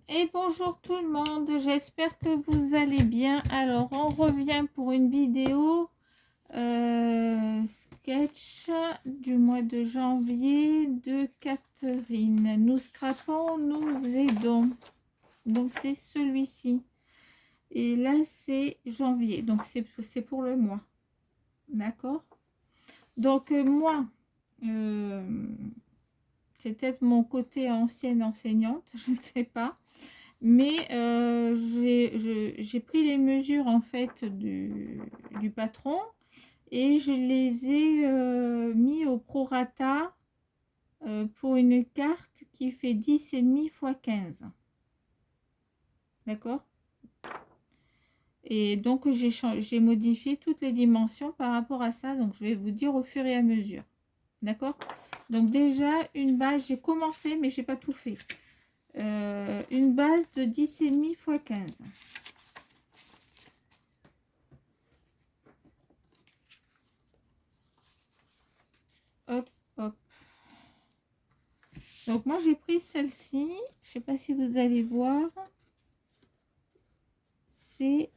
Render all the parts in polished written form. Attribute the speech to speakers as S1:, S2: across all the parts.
S1: Et bonjour tout le monde, j'espère que vous allez bien. Alors on revient pour une vidéo sketch du mois de janvier de Catherine. Nous scrapons, nous aidons. Donc c'est celui-ci. Et là c'est janvier, donc c'est pour le mois. D'accord. Donc moi, c'est peut-être mon côté ancienne enseignante, je ne sais pas. Mais j'ai pris les mesures en fait du patron et je les ai mis au prorata pour une carte qui fait 10,5 x 15. D'accord. Et donc j'ai modifié toutes les dimensions par rapport à ça. Donc je vais vous dire au fur et à mesure. D'accord. Donc déjà une base, j'ai commencé mais j'ai pas tout fait. Une base de 10,5 x 15. Hop, hop. Donc moi j'ai pris celle-ci, je sais pas si vous allez voir, c'est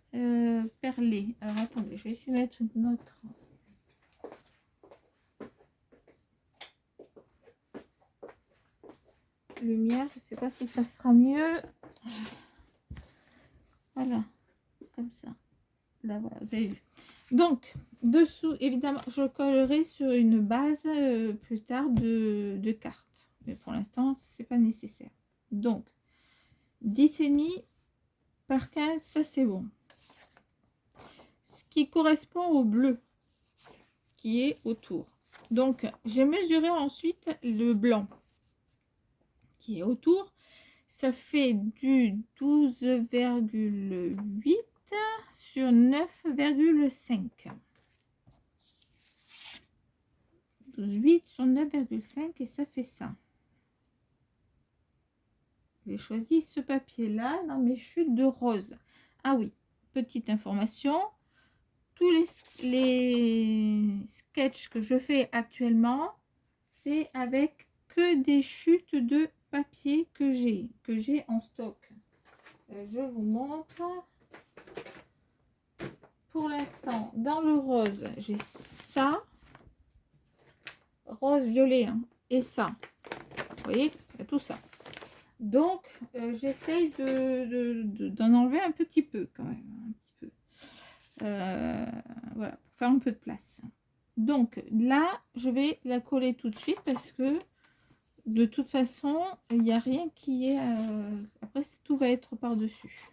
S1: perlé. Alors attendez, je vais essayer de mettre une autre lumière, je sais pas si ça sera mieux. Voilà, comme ça. Là voilà, vous avez vu. Donc dessous, évidemment, je collerai sur une base plus tard de cartes. Mais pour l'instant, c'est pas nécessaire. Donc 10,5 par 15, ça c'est bon. Ce qui correspond au bleu qui est autour. Donc j'ai mesuré ensuite le blanc qui est autour. Ça fait du 12,8 sur 9,5. 12,8 sur 9,5 et ça fait ça. J'ai choisi ce papier là dans mes chutes de rose. Ah oui, petite information. Tous les sketchs que je fais actuellement, c'est avec que des chutes de papier que j'ai en stock. Je vous montre. Pour l'instant, dans le rose, j'ai ça. Rose, violet, hein, et ça. Vous voyez, il y a tout ça. Donc, j'essaye d'en enlever un petit peu quand même. Un petit peu. Voilà, pour faire un peu de place. Donc là, je vais la coller tout de suite parce que de toute façon, il n'y a rien qui est... Après, tout va être par-dessus.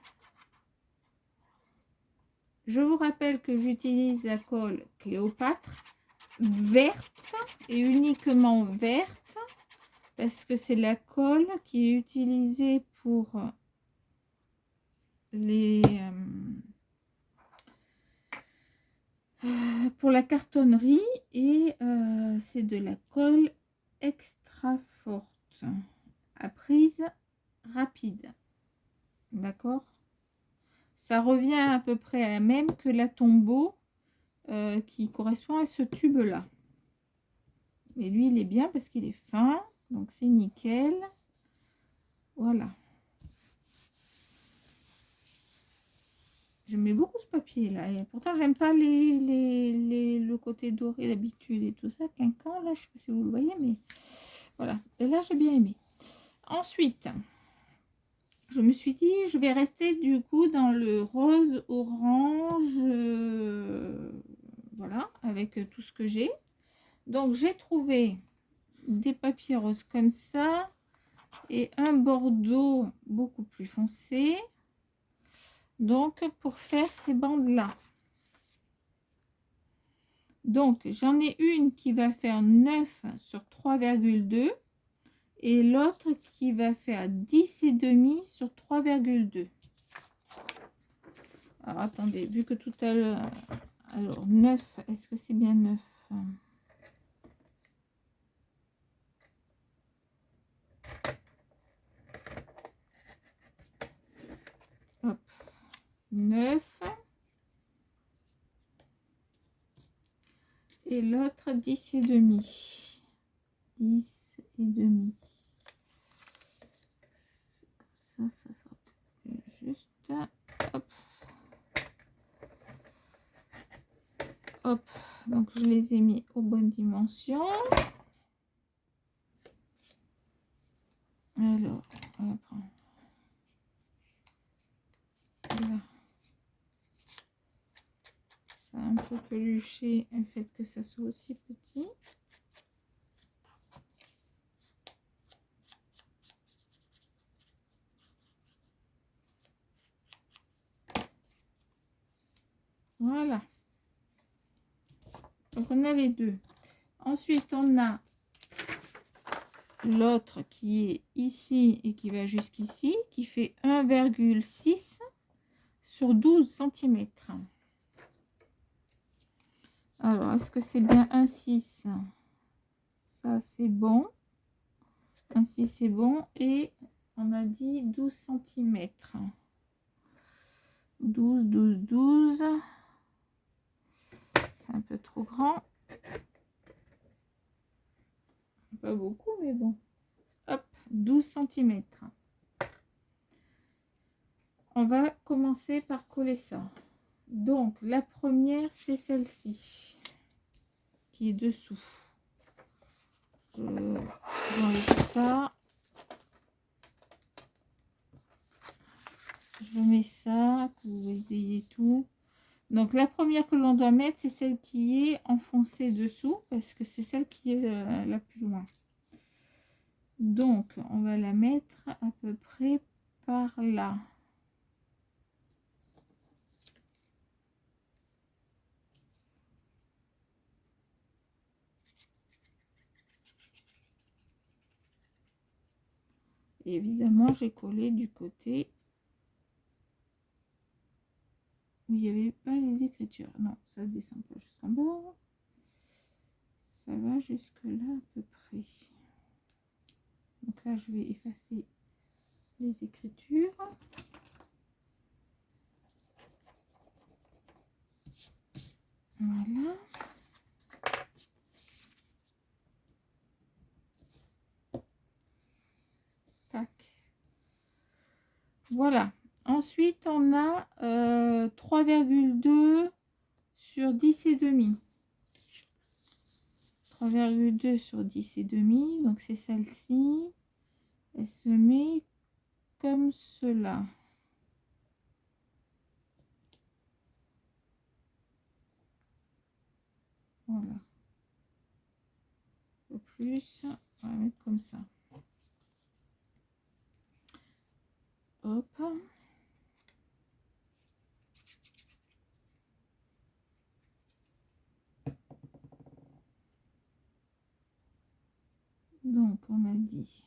S1: Je vous rappelle que j'utilise la colle Cléopâtre verte et uniquement verte parce que c'est la colle qui est utilisée pour la cartonnerie et c'est de la colle extra forte à prise rapide. D'accord. Ça revient à peu près à la même que la Tombow qui correspond à ce tube là. Mais lui il est bien parce qu'il est fin, donc c'est nickel. Voilà. Je mets beaucoup ce papier là et pourtant j'aime pas le côté doré d'habitude et tout ça. Quinquant là, je sais pas si vous le voyez, mais voilà. Et là j'ai bien aimé. Ensuite, je me suis dit je vais rester du coup dans le rose orange, voilà, avec tout ce que j'ai. Donc j'ai trouvé des papiers roses comme ça et un bordeaux beaucoup plus foncé. Donc pour faire ces bandes là. Donc j'en ai une qui va faire 9 sur 3,2 et l'autre qui va faire 10,5 sur 3,2. Alors attendez, vu que tout à l'heure, alors 9, est-ce que c'est bien 9? Hop, 9 et l'autre 10,5. 10,5. ça sera juste. Hop. Hop. Donc, je les ai mis aux bonnes dimensions. Alors, on va prendre. Là. Ça a un peu peluché le fait que ça soit aussi petit. Voilà. Donc, on a les deux. Ensuite, on a l'autre qui est ici et qui va jusqu'ici, qui fait 1,6 sur 12 cm. Alors, est-ce que c'est bien 1,6? Ça, c'est bon. 1,6 c'est bon. Et on a dit 12 cm. 12, 12, 12. C'est un peu trop grand. Pas beaucoup, mais bon. Hop, 12 cm. On va commencer par coller ça. Donc, la première, c'est celle-ci, qui est dessous. J'enlève ça. Je mets ça, que vous ayez tout. Donc, la première que l'on doit mettre, c'est celle qui est enfoncée dessous, parce que c'est celle qui est la plus loin. Donc, on va la mettre à peu près par là. Et évidemment, j'ai collé du côté où il n'y avait pas les écritures. Non, ça descend pas jusqu'en bas. Ça va jusque là à peu près. Donc là, je vais effacer les écritures. Voilà. Tac. Voilà. Ensuite, on a 3,2 sur 10 et demi. 3,2 sur 10 et demi. Donc, c'est celle-ci. Elle se met comme cela. Voilà. Un peu plus. On va mettre comme ça. Hop. Donc, on a dit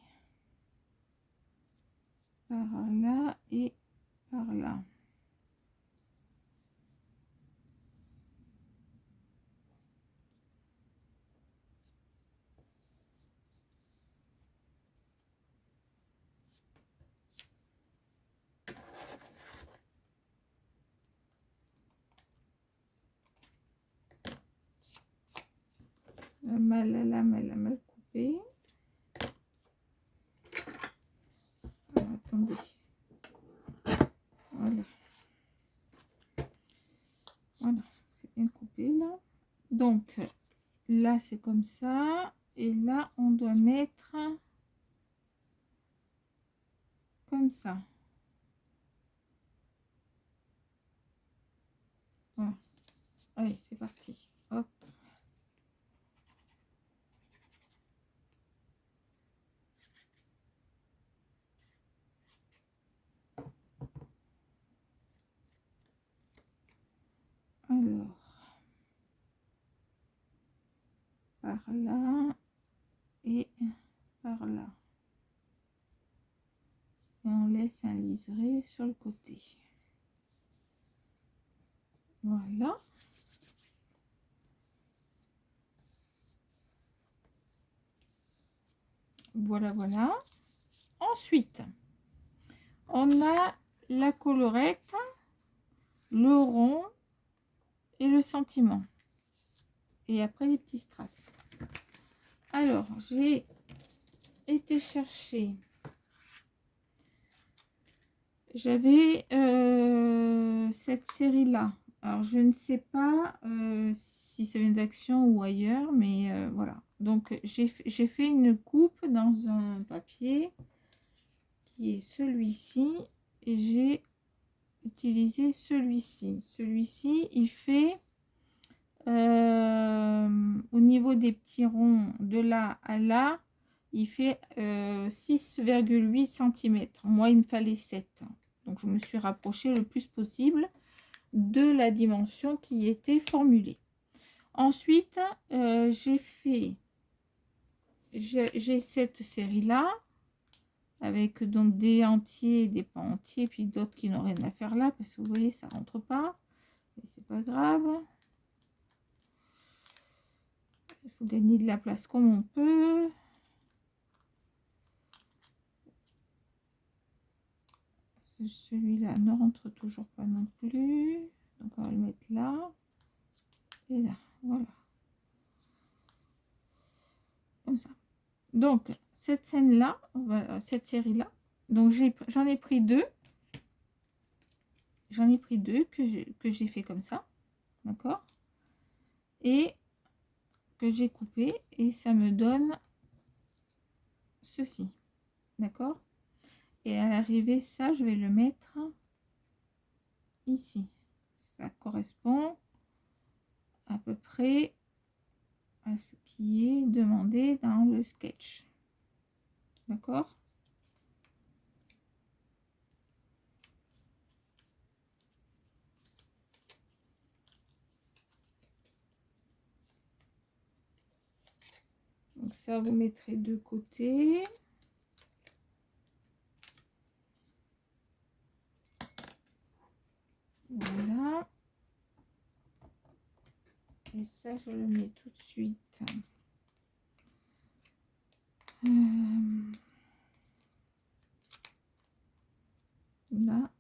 S1: par là et par là. La lame, elle a mal coupé. Alors, attendez. Voilà. Voilà, c'est bien coupé là. Donc, là, c'est comme ça. Et là, on doit mettre comme ça. Voilà. Allez, c'est parti. Hop. Alors, par là et par là. Et on laisse un liseré sur le côté. Voilà. Voilà, voilà. Ensuite, on a la collerette, le rond et le sentiment. Et après, les petits strass. Alors, j'ai été chercher j'avais cette série-là. Alors, je ne sais pas si ça vient d'Action ou ailleurs, mais voilà. Donc, j'ai fait une coupe dans un papier qui est celui-ci et j'ai utilisé celui-ci. Celui-ci, il fait au niveau des petits ronds de là à là, il fait 6,8 cm. Moi, il me fallait 7. Donc, je me suis rapprochée le plus possible de la dimension qui était formulée. Ensuite, j'ai cette série-là, avec donc des entiers, des pas entiers, puis d'autres qui n'ont rien à faire là, parce que vous voyez, ça rentre pas. Mais c'est pas grave. Il faut gagner de la place comme on peut. Celui-là ne rentre toujours pas non plus. Donc on va le mettre là. Et là, voilà. Comme ça. Donc, cette scène-là, cette série-là, donc j'en ai pris deux. J'en ai pris deux que j'ai fait comme ça. D'accord? Et que j'ai coupé. Et ça me donne ceci. D'accord? Et à l'arrivée, ça, je vais le mettre ici. Ça correspond à peu près à ce qui est demandé dans le sketch. D'accord? Donc ça, vous mettrez de côté. Voilà. Et ça, je le mets tout de suite. Là.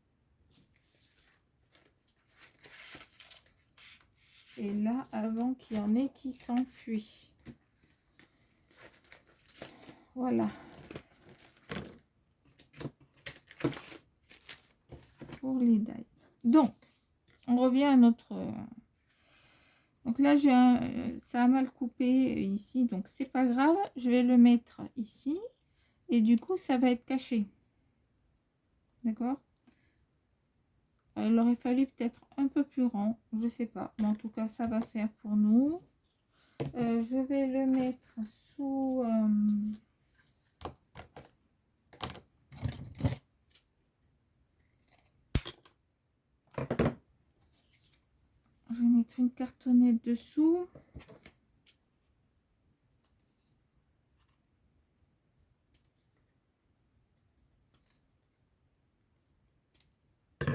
S1: Et là, avant qu'il y en ait qui s'enfuient. Voilà. Pour les die. Donc, on revient à notre... Donc là, ça a mal coupé ici, donc c'est pas grave. Je vais le mettre ici. Et du coup, ça va être caché. D'accord? Il aurait fallu peut-être un peu plus rond. Je sais pas. Mais en tout cas, ça va faire pour nous. Je vais le mettre sous... je vais mettre une cartonnette dessous.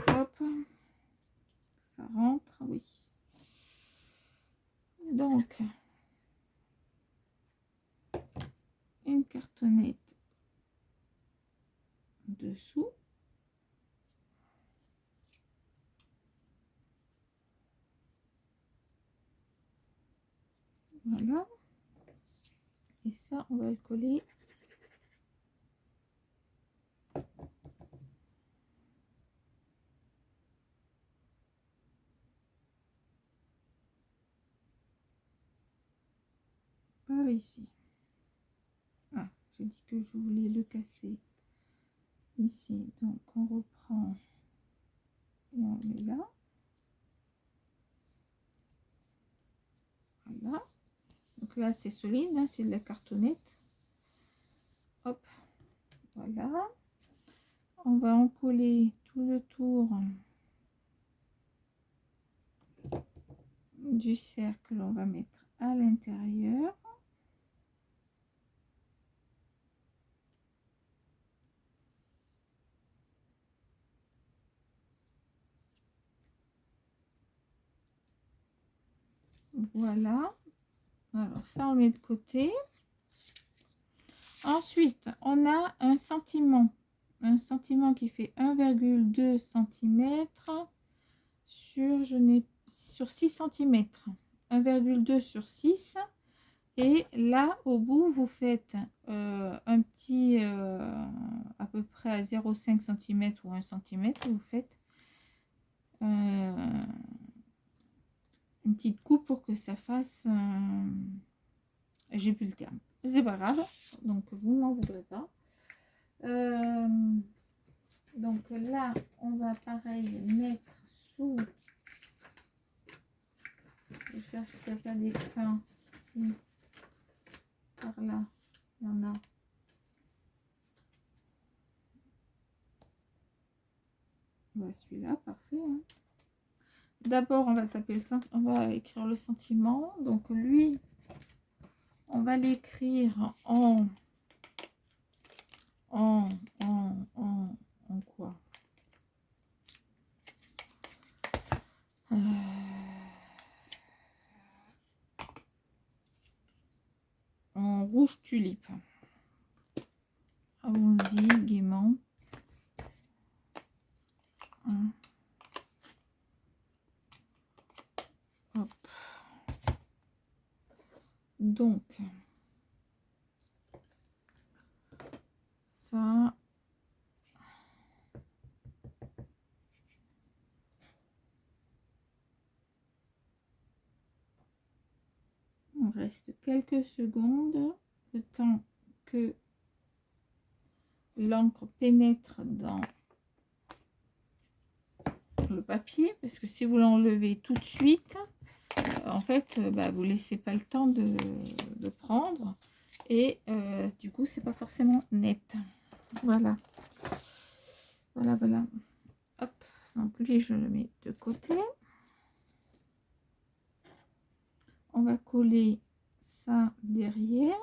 S1: Hop. Ça rentre, oui. Donc, une cartonnette dessous. Voilà. Et ça, on va le coller. Par ici. Ah, j'ai dit que je voulais le casser ici. Donc, on reprend et on met là. Voilà. Donc là, c'est solide, hein, c'est de la cartonnette. Hop. Voilà. On va en coller tout le tour du cercle. On va mettre à l'intérieur. Voilà. Alors ça, on met de côté. Ensuite, on a un sentiment. Un sentiment qui fait 1,2 cm sur 6 cm. 1,2 sur 6. Et là, au bout, vous faites un petit, à peu près à 0,5 cm ou 1 cm, vous faites une petite coupe pour que ça fasse... j'ai plus le terme. C'est pas grave, donc vous m'en voudrez pas. Donc là, on va pareil mettre sous... Je cherche s'il n'y a pas des fins. Si. Par là, il y en a. Celui-là, parfait. Hein. D'abord, on va taper on va écrire le sentiment. Donc lui, on va l'écrire en quoi en rouge tulipe. Allons-y gaiement. Hop. Donc ça, on reste quelques secondes, le temps que l'encre pénètre dans le papier, parce que si vous l'enlevez tout de suite, en fait, vous laissez pas le temps de prendre et du coup, c'est pas forcément net. Voilà. Voilà, voilà. Hop. Donc lui, je le mets de côté. On va coller ça derrière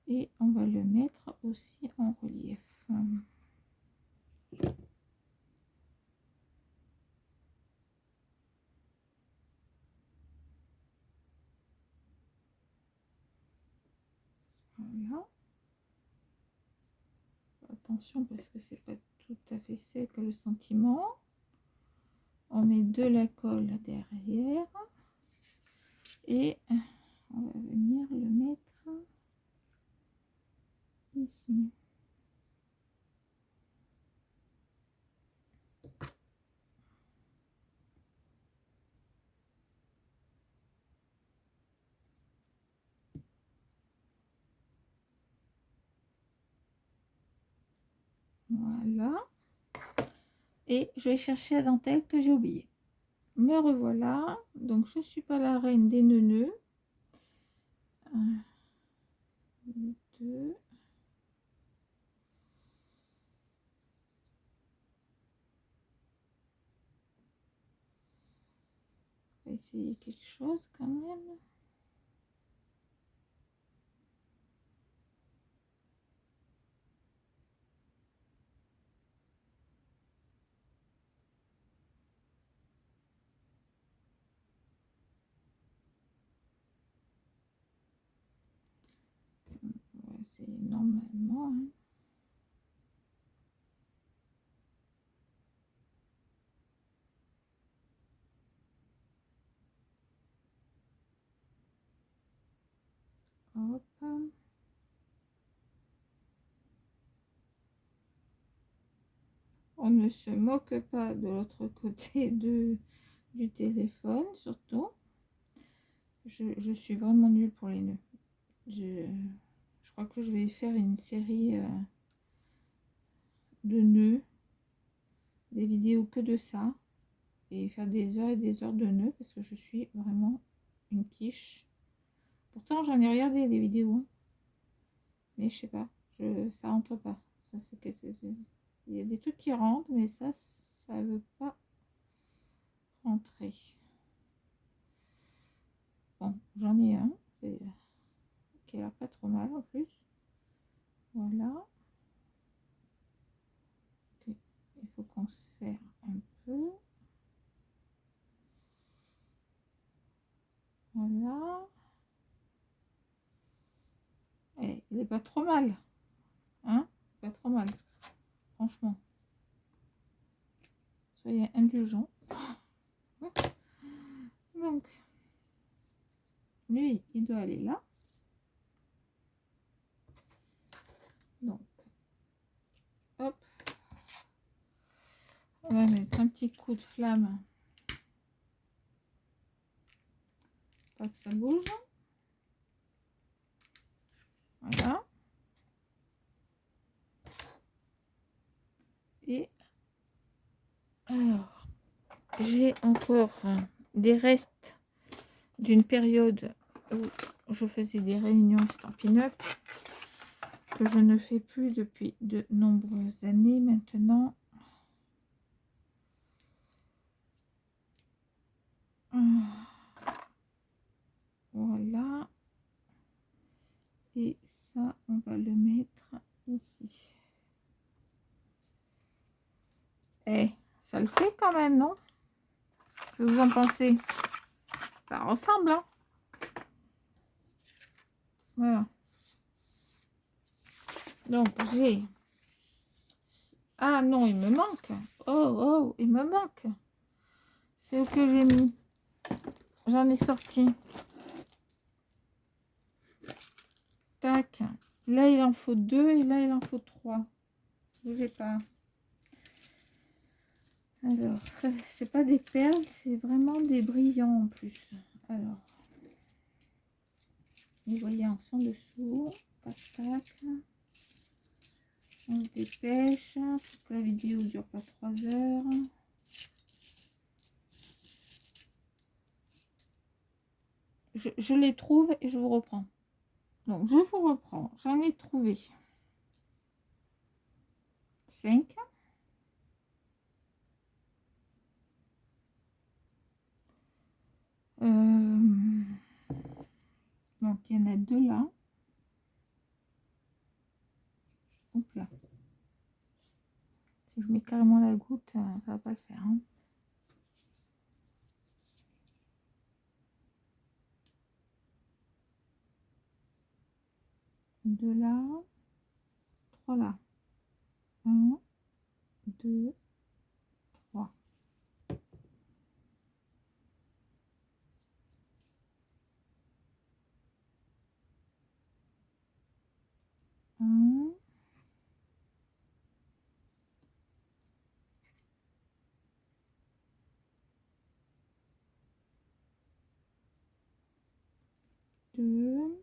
S1: et on va le mettre aussi en relief. Voilà. Attention parce que c'est pas tout à fait sec le sentiment. On met de la colle derrière et on va venir le mettre ici. Voilà. Et je vais chercher la dentelle que j'ai oublié. Me revoilà. Donc je suis pas la reine des nœuds. 1, 2. On va essayer quelque chose quand même. On va essayer normalement. Hein. Hop. On ne se moque pas de l'autre côté du téléphone, surtout. Je suis vraiment nulle pour les nœuds. Je crois que je vais faire une série de nœuds, des vidéos que de ça, et faire des heures et des heures de nœuds, parce que je suis vraiment une quiche. Pourtant, j'en ai regardé des vidéos, hein. Mais je sais pas, ça rentre pas. Ça, il y a des trucs qui rentrent, mais ça veut pas rentrer. Bon, j'en ai un qui a l'air pas trop mal en plus. Voilà. Okay. Il faut qu'on serre un peu. Voilà. Et il est pas trop mal. Hein? Pas trop mal. Franchement. Soyez indulgents. Donc. Lui, il doit aller là. Donc, hop. On va mettre un petit coup de flamme. Pas que ça bouge. Voilà. Et alors, j'ai encore des restes d'une période où je faisais des réunions Stampin' Up que je ne fais plus depuis de nombreuses années maintenant. Voilà. Et ça, on va le mettre ici. Eh, ça le fait quand même, non? Que vous en pensez? Ça ressemble, hein? Voilà. Donc, j'ai... Ah non, il me manque. Oh, il me manque. C'est où que j'ai mis? J'en ai sorti. Tac. Là, il en faut 2 et là, il en faut 3. Bougez pas. Alors, ça, c'est pas des perles, c'est vraiment des brillants en plus. Alors, les voyants sont dessous. Tac, tac. On se dépêche. Faut que la vidéo dure pas 3 heures. Je les trouve et je vous reprends. Donc, je vous reprends. J'en ai trouvé 5. Donc, il y en a 2 là. Hop là. Si je mets carrément la goutte, ça va pas le faire. Hein. Deux là. 3 là. 1, 2, 3. Un. 2.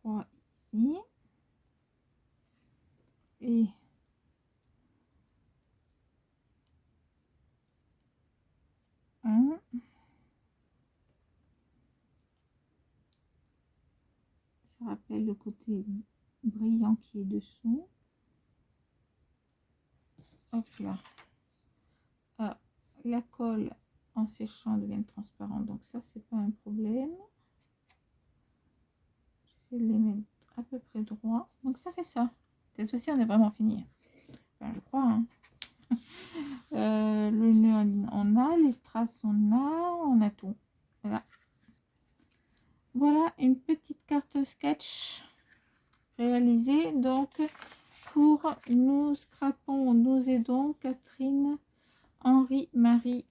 S1: 3 ici. Et un. Ça rappelle le côté brillant qui est dessous. Hop là. Ah, la colle en séchant devient transparente, donc ça c'est pas un problème. J'essaie de les mettre à peu près droit. Donc ça fait ça. Cette fois-ci on est vraiment fini. Enfin, je crois. Hein. Le nœud on a, les strass on a tout. Voilà. Voilà une petite carte sketch réalisée. Donc pour nous scrapons, nous aidons Catherine, Henri, Marie.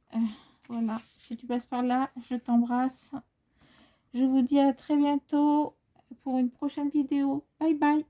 S1: Voilà, si tu passes par là, je t'embrasse. Je vous dis à très bientôt pour une prochaine vidéo. Bye bye.